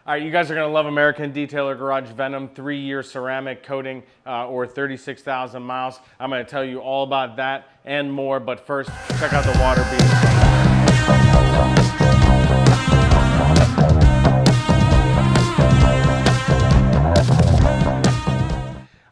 All right, you guys are gonna love American Detailer Garage Venom 3-year ceramic coating or 36,000 miles. I'm gonna tell you all about that and more, but first, check out the water beads.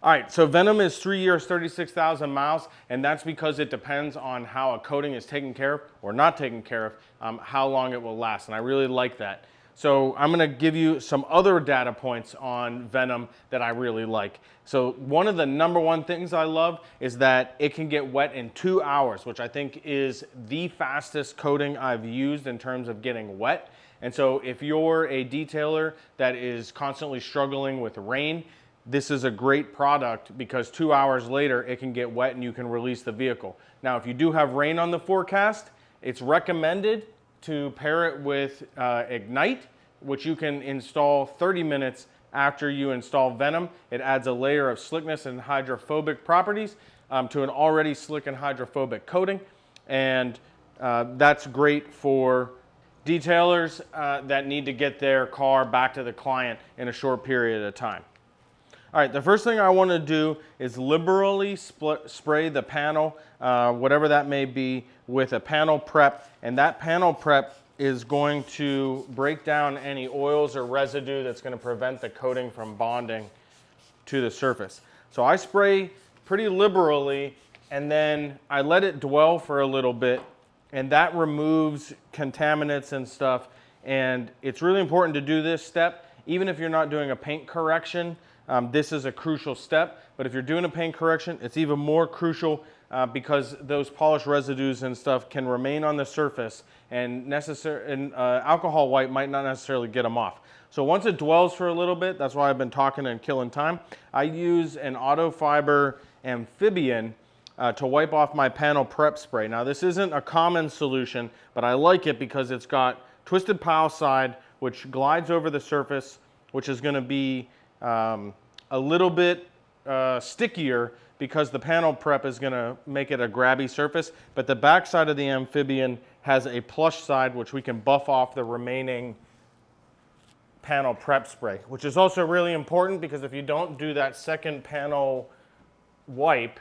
All right, so Venom is 3 years, 36,000 miles, and that's because it depends on how a coating is taken care of or not taken care of, how long it will last, and I really like that. So I'm gonna give you some other data points on Venom that I really like. So one of the #1 things I love is that it can get wet in 2 hours, which I think is the fastest coating I've used in terms of getting wet. And so if you're a detailer that is constantly struggling with rain, this is a great product because 2 hours later it can get wet and you can release the vehicle. Now, if you do have rain on the forecast, it's recommended to pair it with Ignite, which you can install 30 minutes after you install Venom. It adds a layer of slickness and hydrophobic properties to an already slick and hydrophobic coating. And that's great for detailers that need to get their car back to the client in a short period of time. All right, the first thing I want to do is liberally spray the panel, whatever that may be, with a panel prep. And that panel prep is going to break down any oils or residue that's going to prevent the coating from bonding to the surface. So I spray pretty liberally, and then I let it dwell for a little bit, and that removes contaminants and stuff. And it's really important to do this step, even if you're not doing a paint correction. This is a crucial step, but if you're doing a paint correction, it's even more crucial because those polish residues and stuff can remain on the surface, and alcohol wipe might not necessarily get them off. So once it dwells for a little bit, that's why I've been talking and killing time, I use an auto fiber amphibian to wipe off my panel prep spray. Now, this isn't a common solution, but I like it because it's got twisted pile side, which glides over the surface, which is going to be a little bit stickier because the panel prep is going to make it a grabby surface, but the back side of the amphibian has a plush side which we can buff off the remaining panel prep spray, which is also really important because if you don't do that second panel wipe,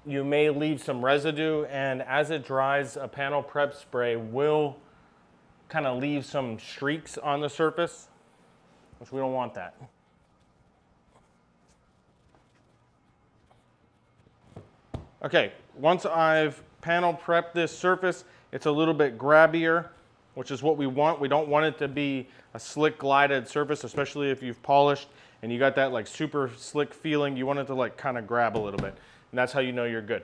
you may leave some residue, and as it dries, a panel prep spray will kind of leave some streaks on the surface, which we don't want that. Okay, once I've panel prepped this surface, it's a little bit grabbier, which is what we want. We don't want it to be a slick glided surface, especially if you've polished and you got that like super slick feeling. You want it to like kind of grab a little bit, and that's how you know you're good.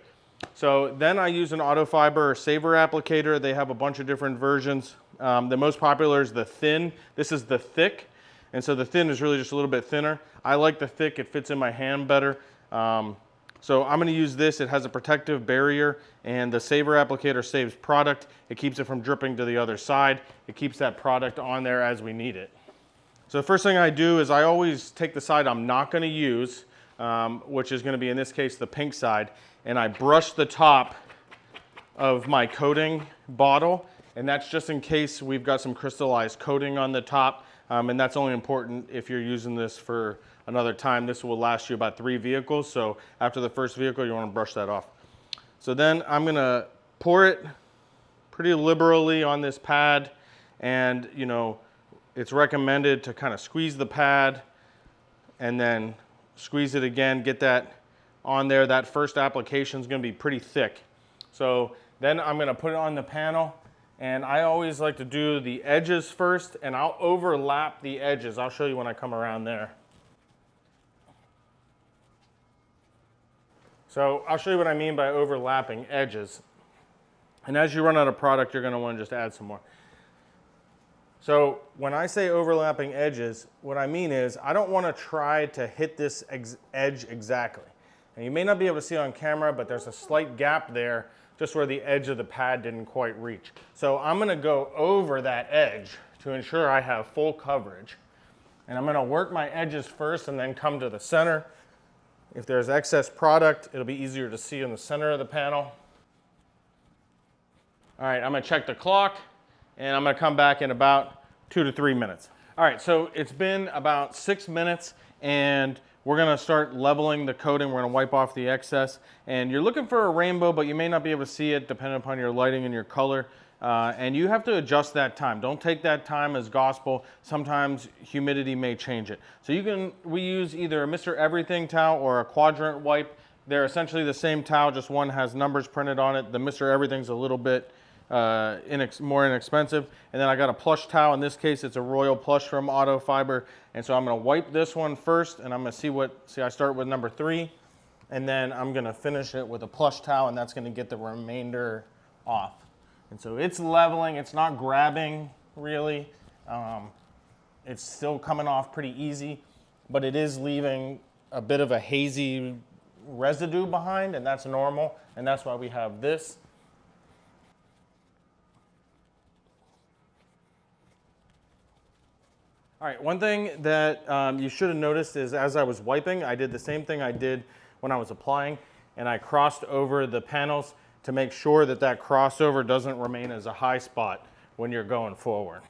So then I use an auto fiber or saver applicator. They have a bunch of different versions. The most popular is the thin. This is the thick, and so the thin is really just a little bit thinner. I like the thick. It fits in my hand better. So I'm going to use this. It has a protective barrier, and the saver applicator saves product. It keeps it from dripping to the other side. It keeps that product on there as we need it. So the first thing I do is I always take the side I'm not going to use, which is going to be, in this case, the pink side, and I brush the top of my coating bottle, and that's just in case we've got some crystallized coating on the top, and that's only important if you're using this for another time. This will last you about 3 vehicles, so after the first vehicle you want to brush that off. So then I'm going to pour it pretty liberally on this pad, and you know, it's recommended to kind of squeeze the pad and then squeeze it again, get that on there. That first application is going to be pretty thick. So then I'm going to put it on the panel, and I always like to do the edges first, and I'll overlap the edges. I'll show you when I come around there. So I'll show you what I mean by overlapping edges. And as you run out of product, you're going to want to just add some more. So when I say overlapping edges, what I mean is I don't want to try to hit this edge exactly. And you may not be able to see it on camera, but there's a slight gap there just where the edge of the pad didn't quite reach. So I'm going to go over that edge to ensure I have full coverage. And I'm going to work my edges first and then come to the center. If there's excess product, it'll be easier to see in the center of the panel. All right, I'm going to check the clock, and I'm going to come back in about 2 to 3 minutes. All right, so it's been about 6 minutes and we're gonna start leveling the coating. We're gonna wipe off the excess. And you're looking for a rainbow, but you may not be able to see it depending upon your lighting and your color. And you have to adjust that time. Don't take that time as gospel. Sometimes humidity may change it. So we use either a Mr. Everything towel or a quadrant wipe. They're essentially the same towel, just one has numbers printed on it. The Mr. Everything's a little bit more inexpensive. And then I got a plush towel. In this case, it's a Royal Plush from Auto Fiber. And so I'm gonna wipe this one first, and I'm gonna see I start with number 3, and then I'm gonna finish it with a plush towel, and that's gonna get the remainder off. And so it's leveling, it's not grabbing really. It's still coming off pretty easy, but it is leaving a bit of a hazy residue behind, and that's normal, and that's why we have this. All right, one thing that you should have noticed is as I was wiping, I did the same thing I did when I was applying, and I crossed over the panels to make sure that that crossover doesn't remain as a high spot when you're going forward.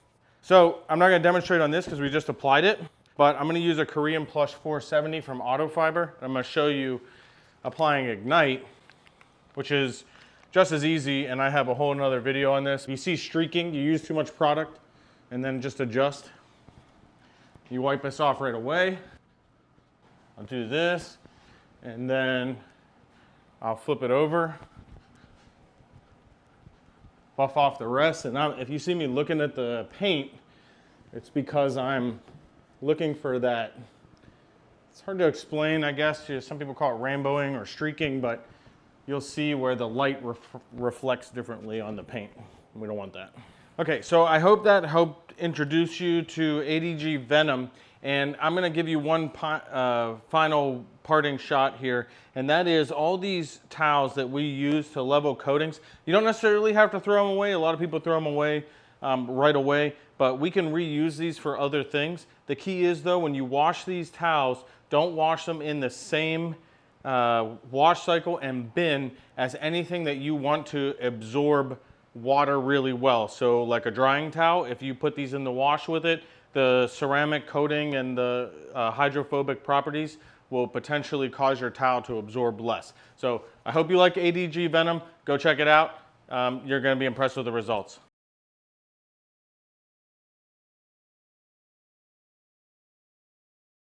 So I'm not gonna demonstrate on this because we just applied it, but I'm gonna use a Korean Plush 470 from Auto Fiber. I'm gonna show you applying Ignite, which is just as easy, and I have a whole nother video on this. If you see streaking, you use too much product, and then just adjust. You wipe this off right away. I'll do this, and then I'll flip it over, buff off the rest. And if you see me looking at the paint, it's because I'm looking for that. It's hard to explain, I guess. Some people call it rainbowing or streaking, but you'll see where the light reflects differently on the paint. We don't want that. Okay, so I hope that helped introduce you to ADG Venom, and I'm gonna give you one final parting shot here, and that is all these towels that we use to level coatings. You don't necessarily have to throw them away. A lot of people throw them away right away, but we can reuse these for other things. The key is though, when you wash these towels, don't wash them in the same wash cycle and bin as anything that you want to absorb water really well. So like a drying towel, if you put these in the wash with it, the ceramic coating and the hydrophobic properties will potentially cause your towel to absorb less. So I hope you like ADG Venom. Go check it out. You're going to be impressed with the results.